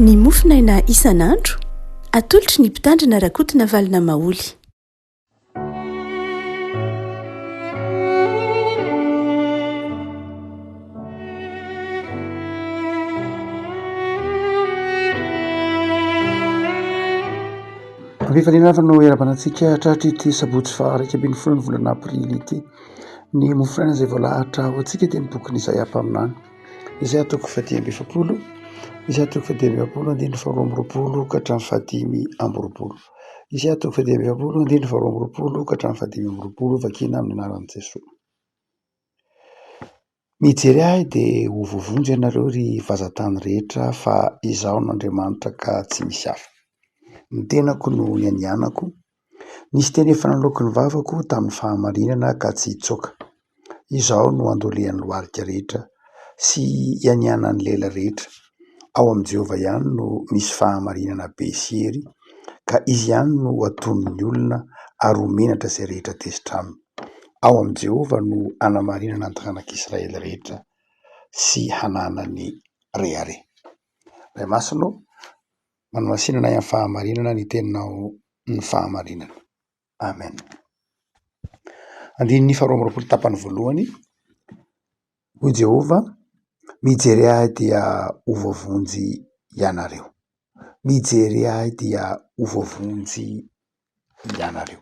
Ny mofinaina isan'andro atolotry ny mpitandrina rakotina valina maoly. Mifanenavana no era-banantsika hatratra ity sabotsy faha 1 ny volana aprily ity. Ny mofinaina izay voalahatra ho antsika dia ny bokin'ny Isaia mpaminany. Isaia toko 10:20, Isaia toko 10:20, andiny 2:20 ka hatramin'ny 5:20. Isaia toko 10:20, andiny 2:20 ka hatramin'ny 5:20, vakiana amin'ny anaran'i Jesosy. Mijery ahy dia ho voavonjy ianareo ry vazantany rehetra, fa izaho n'Andriamanitra ka tsy misy hafa. Ny tenako no ny anianako, nisy teny efa nalaoko ny vavako tamin'ny fahamarinana ka tsy hitsoaka. Izaho no andolehan'ny loharika rehetra sy ianianan'ny lela rehetra. Ao amin'i Jehovah ihany no misy fahamarinana be sy hery, ka izy ihany no aton'ny olona ary homenatra izay rehetra tezitra aminy. Ao amin'i Jehovah no hanamarinana ny taranak'Israely rehetra sy hananany rehare. Ray masino, manomasinana amin'ny fahamarinana ny teninao ny fahamarinana. Amen. Andiny 2:20 tapany voalohany. Hoy Jehovah, mijery ahy dia ho voavonjy ianareo. Mijery ahy dia ho voavonjy ianareo.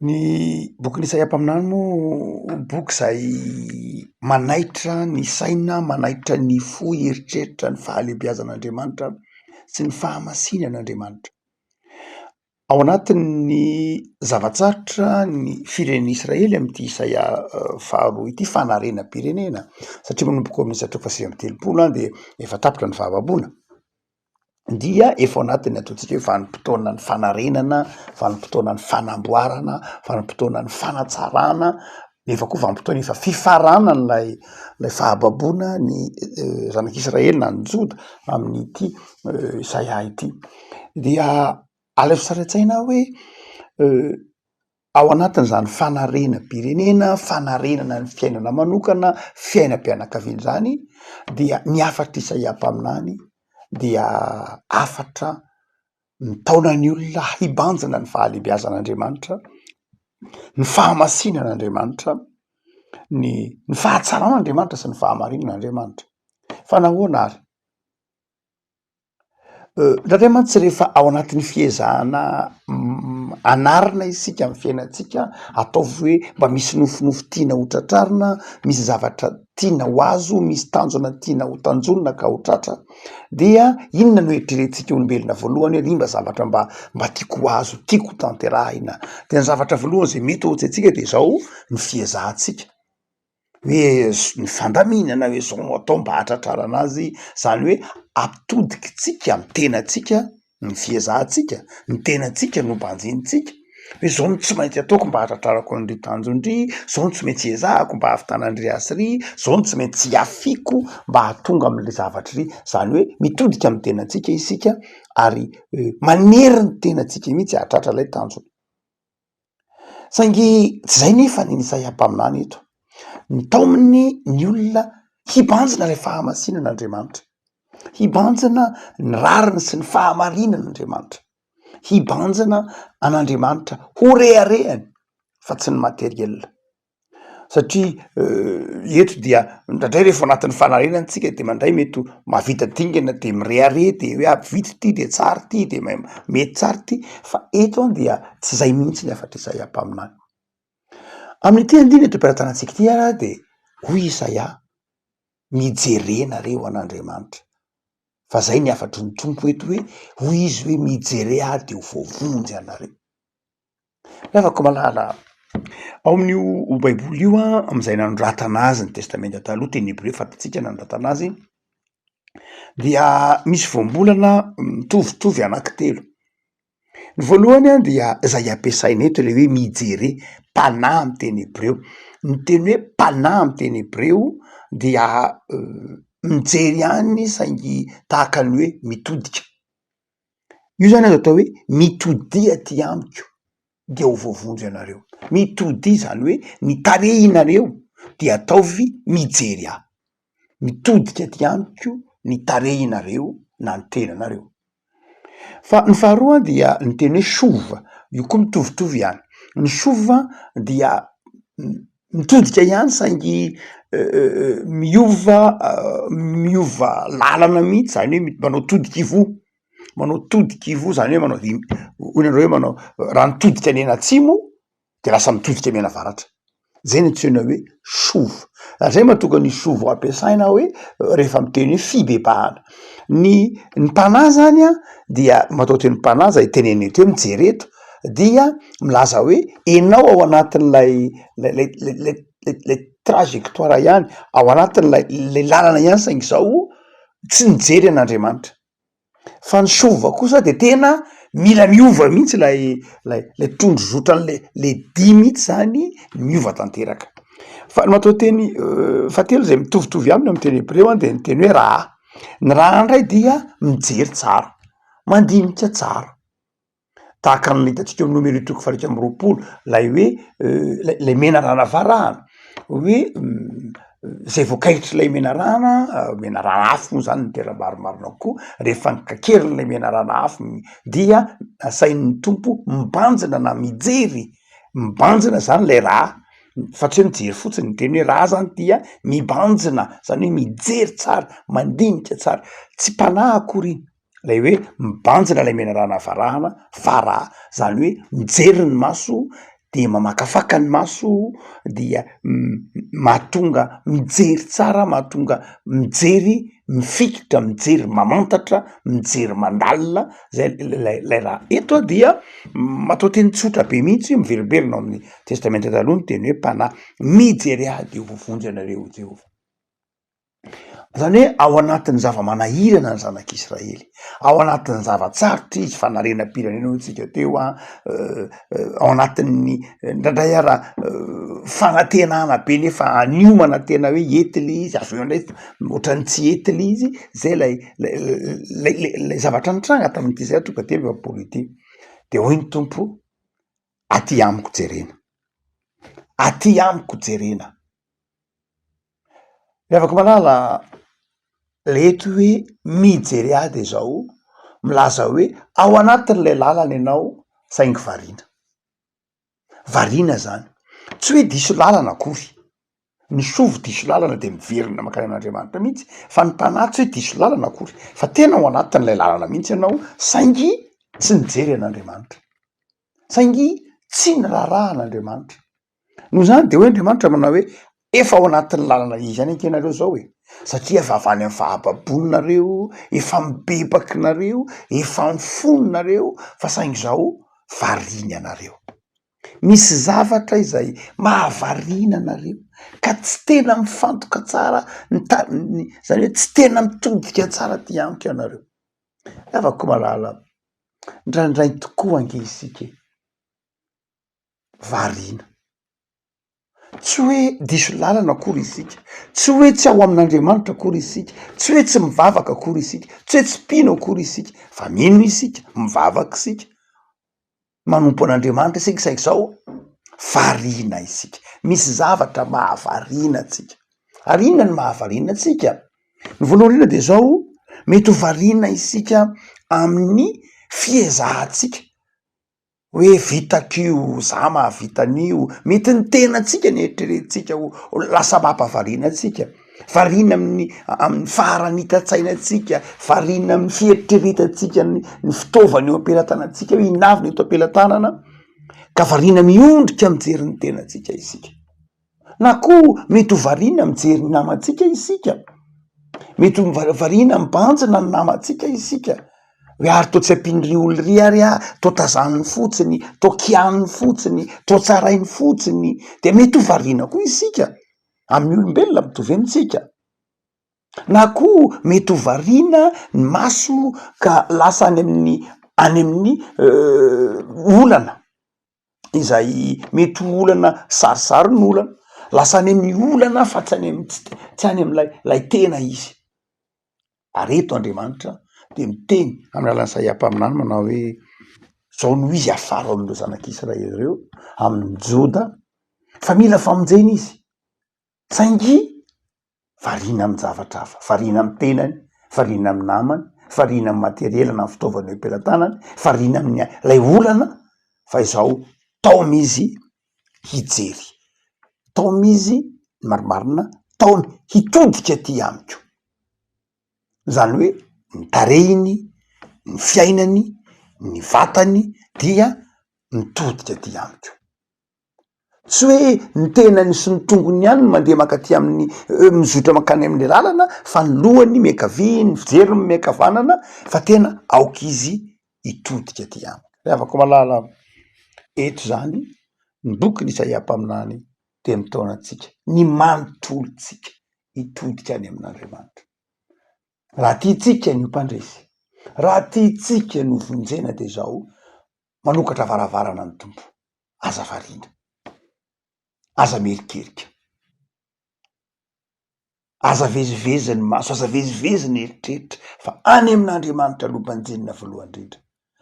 Ny bokin'ny Isaia mpaminany moa boky izay manaitra ny saina, manaitra ny fo, heritreritra ny fahalehibiazan'Andriamanitra sy ny fahamasinan'Andriamanitra. Ao anatin'ny zavatsarotra ny firenen'Israely amin'ity Isaia 2 ity, fanarenam-pirenena, satria manomboka amin'ny Isaia 30 dia efa tapitra ny fahababoana, dia efa ao anatin'ny ataontsika hoe vanim-potoana ny fanarenana, vanim-potoana ny fanamboarana, vanim-potoana ny fanatsarana, efa koa vanim-potoana efa fifarana n'lay fahababoana ny zanak'Israely na ny Joda amin'ity Isaia ity. Dia alefo sara an-tsaina hoe ao anatin'izany fanarenam-pirenena, fanarenana ny fiainana manokana, fiainam-pianakaviana izany, dia ny afatra Isaia mpaminany dia afatra mitaona ny olona hibanjina ny fahalehibiazan'Andriamanitra, ny fahamasinan'Andriamanitra, ny fahatsaran'Andriamanitra sy ny fahamarinan'Andriamanitra. Fa nahoana ary? N'Andriamanitra rehefa ao anatin'ny fiezahana anarina isika amin'ny fiainantsika, ataovy hoe mba misy nofinofy tiana ho tratrarina, misy zavatra tiana ho azo, misy tanjona tiana ho tanjolona ka ho tratra, dia inona no eritreretintsika olombelona voalohany hoe limba zavatra mba tiako ho azo, tiako ho tanterahina. Dia ny zavatra voalohany izay mety ho tsaintsika dia izao ny fiezahantsika, hoe ny fandaminana hoe zao no atao mba hahatratrarana azy, izany hoe ampitodikitsika amin'ny tenantsika ny fiezahantsika, ny tenantsika no mbanjintsika, hoe zao no tsy maintsy ataoko mba hahatratrarako an'ry tanjondry, zao no tsy maintsy ezahako mba hahavitanan'ry asyry, zao no tsy maintsy hiafiko mba hahatonga amin'le zavatry ry. Izany hoe mitodika amin'ny tenantsika isika ary manery ny tenantsika mihitsy hahatratra ilay tanjona. Saingy tsy izay nefa ny Isaia mpaminany eto. Ny taominy ny olona hibanjina ilay fahamasinan'Andriamanitra, hibanjina ny rariny sy ny fahamarinan'Andriamanitra, hibanjina an'Andriamanitra ho reharehany fa tsy ny materielina. Satria eto dia ndraindray rehefa anatin'ny fanarenantsika dia mandray mety mahavita dingana dia mirehare, dia hoe vita ity dia tsara ity, dia mety tsara ity, fa eto dia tsy izay mihitsy ny afatra Isaia mpaminany. Amin'ity andiny interpretanantsika ity ara dia hoy Isaia, mijerenareo an'Andriamanitra. Fa zay ny afatry ny tompo eto hoe hoy izy hoe mijery ahy dia ho voavonjy ianareo. Afaka malala ao amin'io baiboly io amin'izay nanoratana azy ny testamenta taloha, teny Hebreo fatantsika nanoratana azy, dia misy voambolana mitovitovy anankitelo. Ny voalohany dia izay ampiasaina eto ilay hoe mijery, mpanahy amin'ny teny Hebreo. Ny teny hoe mpanahy amin'ny teny Hebreo dia mijery ihany saingy tahaka ny hoe mitodika. Io zany azo atao hoe mitodia ty amiko dia ho voavonjy ianareo. Mitodia izany hoe ny tarehinareo dia ataovy mijery ahy. Mitodika ty amiko ny tarehinareo na ny tenanareo. Fa ny faharoa dia ny teny hoe sova, io koa mitovitovy ihany. Ny sova dia mitodika ihany saingy miova lalana mihitsy, zany hoe manao todiky ivo zany hoe manao hoe manao raha nitodika any atsimo de lasa mitodika amy avaratra. Zay ny antsoina hoe sova. Zay mahatonga ny sova ampiasaina hoe rehefa miteny hoe fibebahana. Ny mpanahy zany dia matao teny mpanahy zay teneny teo mijery eto dia milaza hoe enao ao anatin'lay trajectoire ihany, ao anatin'lay lalana ihany saingy zao tsy nijery an'Andriamanitra. Fa ny sova kosa de tena mila miova mihitsy lay trondro zotran'le dia mihitsy zany miova tanteraka. Fa matao teny fatelo zay mitovitovy aminy amy teny hebreo de ny teny hoe raha. Ny raha ndray dia mijery tsara, mandinika tsara. Tahaka ny hitantsika amy nomero 1:20 lay hoe lay menarana varahana hoe zay voakaitry lay menarana afo moa zany ny tena marimarina koa, rehefa nikakeriny menarana afo dia asain'ny tompo mibanjina na mijery, mibanjina zany lay raha, fa tsy hoe mijery fotsiny. Ny teny hoe raha zany dia mibanjina, zany hoe mijery tsara, mandinika tsara, tsy mpanahy akory lay hoe mibanjina lay menarana varahana fa raha, zany hoe mijery ny maso de mamakafaka ny maso dia mahatonga mijery tsara, mahatonga mijery mifikitra, mijery mamantatra, mijery mandalina zay lay raha. Eto dia matao teny tsotra be mihitsy miveriberina amin'ny testamenta taloha ny teny hoe mpanahy, mijery ady io vovonjy anareo Jehovah. Zany hoe ao anatin'ny zava-manahirana ny zanak'Israely, ao anatin'ny zavatsarotra izy fanarenam-pirenena hoy teo ao anatin'ny ndraindray ara fanantenana be nefa aniomana tena hoe etily izy, avy eo ndray ohatrany tsy etily izy, zay lay zavatra nitranga tamin'ity zay tonga teo efa ity. De hoy ny tompo, aty amiko jerena, aty amiko jerena. Miavaka malala leto hoe mijery ady zao milaza hoe ao anatin'lay lalana ianao saingy variana zany, tsy hoe diso lalana akory. Ny sova diso lalana de miverina makany an'Andriamanitra mihitsy, fa ny mpanahy tsy hoe diso lalana akory, fa tena ao anatin'lay lalana mihitsy ianao saingy tsy nijery an'Andriamanitra, saingy tsy niraharaha an'Andriamanitra. Noho zany de hoe Andriamanitra manao hoe efa ao anatin'ny lalana izy any ankenareo zao satria efa avy any amy fahababolonareo, efa mibebaky nareo, efa mifoninareo, fa saingy zao variana anareo. Misy zavatra izay mahavariana anareo ka tsy tena mifantoka tsara zany hoe tsy tena mitodika tsara ty amiko ianareo. Afaka malala ndraindray tokoa ange isika variana, tsy hoe diso lalana akory isika, tsy hoe tsy ao amin'Andriamanitra akory isika, tsy hoe tsy mivavaka akory isika, tsy hoe tsy mpino akory isika, fa mino isika, mivavaka isika, manompo an'Andriamanitra isika, saingy zao variana isika. Misy zavatra mahavariana atsika. Ary inona ny mahavariana atsika? Ny voalohany de zao, mety ho variana isika amin'ny fiezahantsika hoe vitak'io, za mahavita an'io, mety ny tenatsika ny eritreretintsika ho lasa mampavariana atsika. Variana amin'ny faharanita-tsainatsika, variana amin'ny fieritreretantsika ny fitaovana eo am-pelatanantsika hoe inavina eto am-pelatanana, ka variana miondrika mijery ny tenatsika isika. Na koa mety ho variana mijery ny namantsika isika, mety ho variana mibanjina ny namantsika isika, hoe ary to tsy ampindry olo ry ary to tazaniny fotsiny, to kianiny fotsiny, to tsarainy fotsiny, de mety ho variana koa isika amin'ny olombelona mitovy amitsika. Na koa mety ho variana ny maso ka lasa any amin'ny olana izay mety ho olana sarisary ny olana, lasa any amin'ny olana fa tsy any am'lay tena izy. Ary eto Andriamanitra de miteny amin'ny alalan'ny Isaia mpaminany manao hoe zao no izy afara amin'ireo zanak'Israely ireo, amin'ny Joda, fa mila famonjena izy, saingy variana amin'ny zavatra hafa, variana amin'ny tenany, fariana amin'ny namany, fariana amin'ny materiela na fitaovana hoe ampelantanany, fariana amin'ny lay olana fa izao taomizy hijery, taomizy marimarina, taony hitodika ty amiko, zany hoe ny tarehiny, ny fiainany, ny vatany dia mitodika ty amiko, tsy hoe ny tenany sy ny tongony ihany mandeha makaty amin'ny mizotra makany amin'ny lalana fa ny lohany miankavia, ny fijeriny miankavanana fa tena aoka izy hitodika ty amiko. Afaka malala eto zany ny boky Isaia mpaminany de mitona antsika ny manontolontsika hitodika any amin'Andriamanitra. Raha tiatsika ny mpandresy, raha tiatsika ny vonjena de zao manokatra varavarana ny tompo, aza variana, aza merikerika, aza veziveziny maso, aza veziveziny eritreritra fa any amin'Andriamanitra no mpanjenina voalohany indrindra.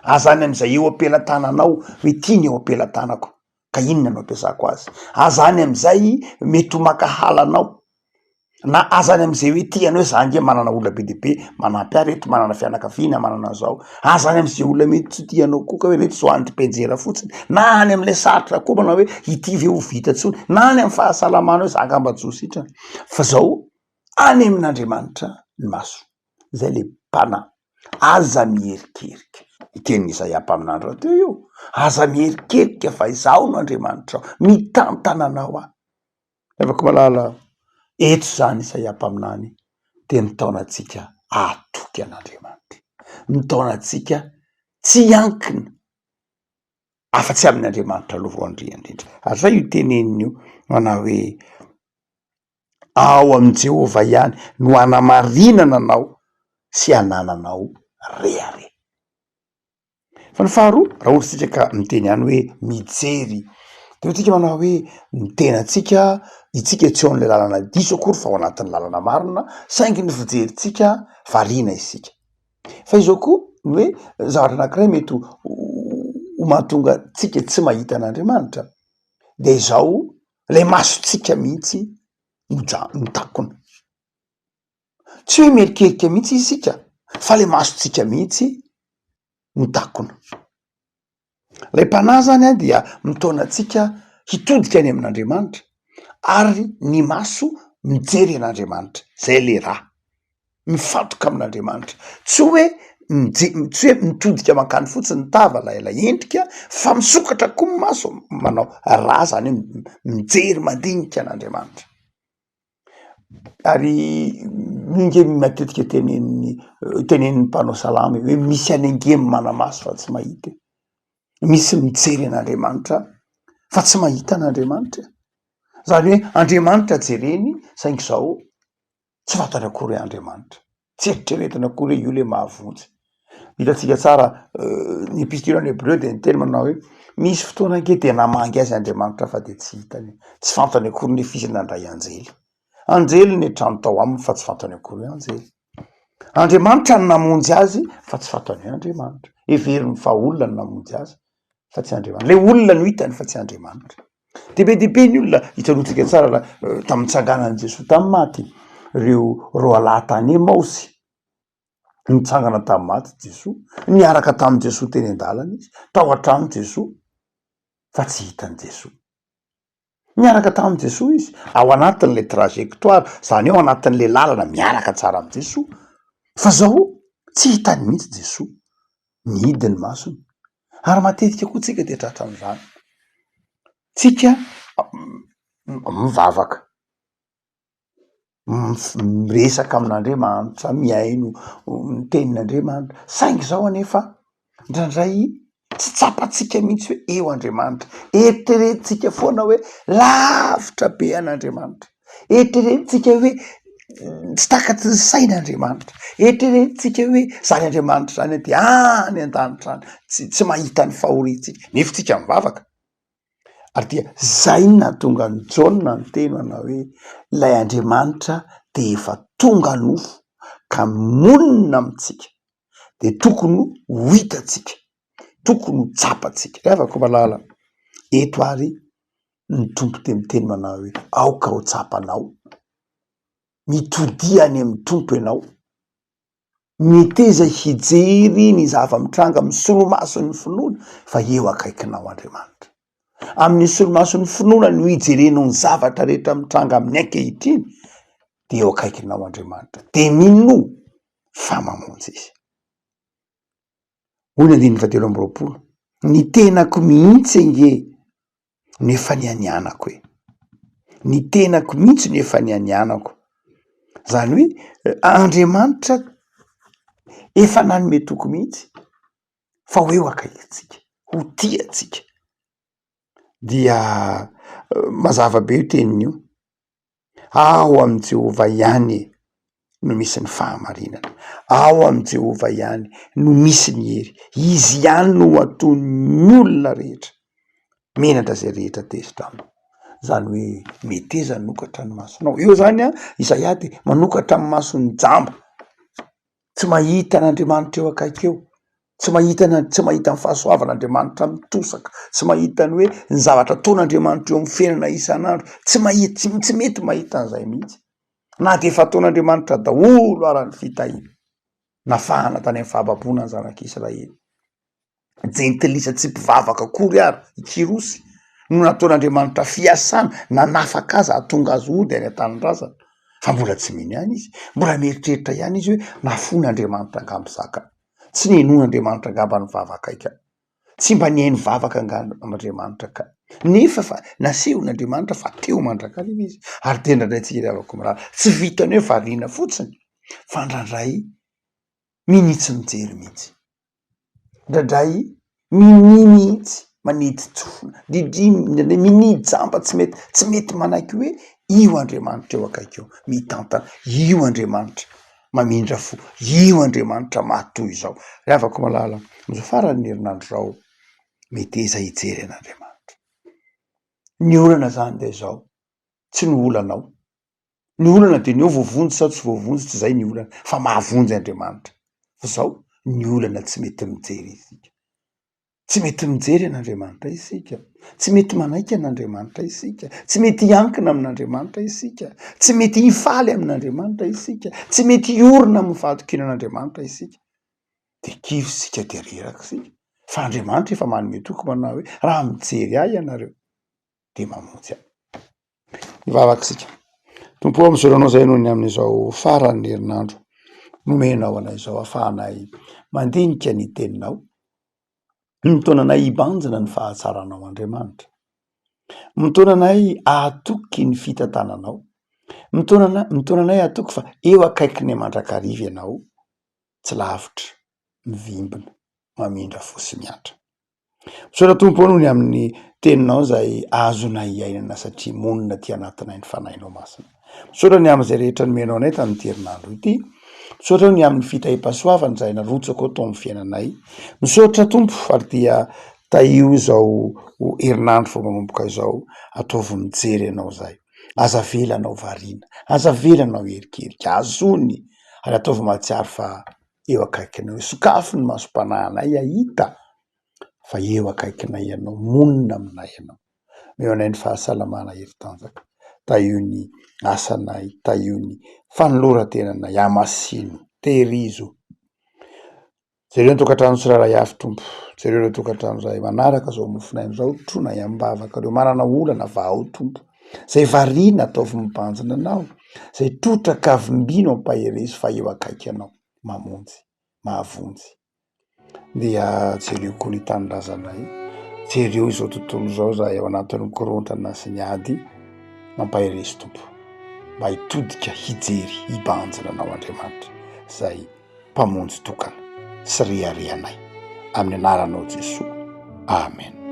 Aza any am'izay eo ampelantananao hoe tiany eo ampelantanako ka inona no ampiasako azy, aza any am'izay mety ho makahalanao, na aza any am'izay hoe tiany hoe za nge manana olona be deaibe manampy ahy reto, manana fianakaviana, manana zao, aza any am'izay olona mety tsy tianao koa ka hoe reto zao andrim-penjera fotsiny, na any am'le saritra koa manao hoe ity ve ho vita tsony, na any amy fahasalamana hoe za angamba jo sitrana, fa zao any amin'Andriamanitra ny maso, zay le mpana, aza mierikerika. Iten'ny Isaia mpaminany raha teo io, aza mierikerika fa izaho no Andriamanitra mitantana anao aho. Afaka malala eto zany Isaia mpaminany de mitaona antsika atoky an'Andriamanitra, mitaona antsika tsy ankina afa-tsy amin'ny Andriamanitra aloha voandriandrindra. Ary zay io teneniny io manao hoe ao amin'ny Jehova ihany no hanamarinana anao sy hanananao rehare. Fa ny faharoa, raha ohatsika ka miteny ihany hoe mijery, de tsika manao hoe ny tenantsika itsika tsy eo an'le lalana diso akory fa ao anatin'ny lalana marina, saingy ny fijeritsika variana isika. Fa izao koa ny hoe zavatra anankiray mety ho mahatonga tsika tsy mahita an'Andriamanitra de izao le masotsika mihitsy mitakona, tsy hoe mierikerika mihitsy isika fa le masotsika mihitsy mitakona. Lay mpana zany a dia mitaona antsika hitodika any amin'Andriamanitra ary ny maso mijery an'Andriamanitra, zay le raha mifatoka amin'Andriamanitra, tsy hoe tsy hoe mitodika mankany fotsiny ny tava la endrika fa misokatra koa ny maso manao raha zany hoe mijery mandinika an'Andriamanitra. Ary minge matetika tenen'ny mpanao salamy hoe misy anengemy manamaso fa tsy mahita, misy mijery an'Andriamanitra fa tsy mahita an'Andriamanitra, zany hoe Andriamanitra jereny saingy zao tsy fantany akory Andriamanitra, tsy eritreretiny akory io le mahavonjy. Hitatsika tsara ny epistilany Hebreo de niteny manao hoe misy fotoana ange de namangy azy Andriamanitra fa de tsy hitany, tsy fantany akory ny fisy nandray anjely, anjely ny trano tao aminy fa tsy fantany akory anjely, Andriamanitra ny namonjy azy fa tsy fantany Andriamanitra, heveriny fa olona ny namonjy azy fa tsy Andriamanitra, le olona no hitany fa tsy Andriamanitra. Debe ny olona hitanontsika tsara tamin'ny tsanganan'i Jesosy tamin'ny maty, reo roalahy tany Emaosy nitsangana tamin'ny maty Jesosy, niaraka tamin'ny Jesosy teny an-dalana izy, tao an-trano Jesosy fa tsy hitany Jesosy. Miaraka tamin'ny Jesosy izy ao anatin'le trajectoire, zany ao anatin'le lalana miaraka tsara amin'ny Jesosy, fa zao tsy hitany mihitsy Jesosy, nihidy ny masony. Ary matetika koa tsika de tratra am'zany, tsika mivavaka, miresaka amin'Andriamanitra, miaino ny tenin'Andriamanitra, saingy zao anefa ndraindray tsy tsapatsika mihitsy hoe eo Andriamanitra, eritreretintsika foana hoe lavitra be an'Andriamanitra, eritreretintsika hoe tsy takatsy ny sain'Andriamanitra, eritreretintsika hoe zany Andriamanitra zany de any an-danitra any, tsy mahita ny fahoriantsika nefa tsika mivavaka. Ary dia zay nahatonga ny Jaona ny teny manao hoe lay Andriamanitra de efa tonga nofo ka monina amitsika de tokony ho hitatsika, tokony ho tsapatsika. Afaka malala eto ary ny tompo de miteny manao hoe aoka ho tsapanao, mitodia any amin'ny tompo ianao, miteza hijery ny zava-mitranga amin'ny solomason'ny finoana fa eo akaikinao Andriamanitra. Amin'ny solomason'ny finoana no hijerenao ny zavatra rehetra mitranga amin'ny ankehitiny de eo akaikinao Andriamanitra. De mino fa mamonjy izy. Hoy ny 1:20. Ny tenako mihitsy nge nefa nianianako e. Ny tenako mihitsy nefa nianianako. Zany hoe Andriamanitra efa nanome toko mihitsy fa ho eo akaikintsika, ho tiatsika. Dia mazava be io tenin'io. Ao am' Jehova ihany no misy ny fahamarinana. Ao am' Jehova ihany no misy ny hery. Izy ihany no ataon'ny olona rehetra menatra zay rehetra tezitra aminy. Zany hoe meteza nokatra ny masonao. Eo zany Isaia de manokatra ny mason'ny jamba. Tsy mahita n'Andriamanitra eo akaiky eo. Tsy mahita ny fahasoavan'Andriamanitra mitosaka. Tsy mahita ny hoe ny zavatra ataon'Andriamanitra eo amin'ny fiainana isan'andro. Tsy mety mahita an'izay mihitsy. Na de efa ataon'Andriamanitra daholo ara-ny fitahiana. Nafahana tany amin'ny fahababona ny zanak'Israely. Jentilisa tsy mpivavaka akory ary ikirosy no nataon'Andriamanitra fiasana nanafaka azy ahatonga azy ody any an-tanindrazana. Fa mbola tsy mino ihany izy. Mbola mieritreritra ihany izy hoe nafon'Andriamanitra angamba zakany. Tsy nenon'Andriamanitra angamba ny vavaka aika. Tsy mba nihainy vavaka angamb'Andriamanitra ka. Nefa fa nasehon'Andriamanitra fa teo mandrakariva izy. Ary tena ndraitsika avako mirahara. Tsy vitany hoe variana fotsiny. Fa ndrandray minitsy mijery mihitsy. Ndrandray mini mihitsy manidy tsofina. Didimy minidy jamba tsy mety manaiky hoe io Andriamanitra eo akaiky eo. Mitantana io Andriamanitra mamindra fo. Io Andriamanitra mahatoy izao. Afaka malala am'izao faran'ny herinandro zao meteza hijery an'Andriamanitra. Ny olana zany de zao. Tsy ny olanao. Ny olana de ny eo voavonjy sa tsy voavonjy tsy zay ny olana. Fa mahavonjy Andriamanitra. Fa zao ny olana tsy mety mijery isika. Tsy mety mijery an'Andriamanitra isika. Tsy mety manaiky an'Andriamanitra isika. Tsy mety hiankina amin'Andriamanitra isika. Tsy mety hifaly amin'Andriamanitra isika. Tsy mety hiorina amin'ny fahatokinan'Andriamanitra isika. De kivy sika de reraka sika. Fa Andriamanitra efa manome toko manao hoe raha mijery ahy ianareo de mamonjy ahy. Mivavaka sika. Tompo misaoranao zay noho ny amin'izao faran'ny herinandro. Nomenao anay zao afahanay mandinika ny teninao. Mitonanay hibanjina ny fahatsaranao Andriamanitra. Mitonanay ahatoky ny fitantananao. Mitonanay ahatoky fa eo akaiky ny mandrakariva ianao. Tsy lavitra, mivimbina, mamindra fo sy miatra. Misaora tompo noho ny amin'ny teninao zay azonay iainana satria monina ty anatinay ny fanahinao masina. Misaora ny amin'izay rehetra nomenao anay tamin'ity herinandro ity. Misaotra ny amin'ny fitahipasoavana zay narotsaka ao tao amin'ny fiainanay. Misaotra tompo ary dia taio izao herinandro vao manomboka izao ataovy mijery ianao zay. Aza velanao variana, aza velanao erikerika, azony ary ataovy mahatsiaro fa eo akaikinao. Sokafo ny masom-panahinay ahita fa eo akaikinay ianao, monina aminay ianao. Meo anay ny fahasalamana heri-tanjaka. Taio ny asanay, taio ny fanoloran-tenanay, amasino, tehirizo. Jereo ny tokantrano tsiraray avy tompo. Jereo ny tokantrano zay manaraka zao mofinaino zao tronay ambavaka reo manana olana vao tompo. Zay variana ataovy mibanjina anao. Zay trotraka avimbino ampaherezy fa eo akaiky ianao. Mamonjy, mahavonjy. Dia jereo koa ny tanindrazanay. Jereo izao tontolo zao zay ao anatin'ny korontana sy ny ady. Mampaherezy tompo. Mba hitodika hijery, hibanjina anao Andriamanitra. Zay mpamonjy tokana sy riarianay. Amin'ny anaranao Jesosy. Amen.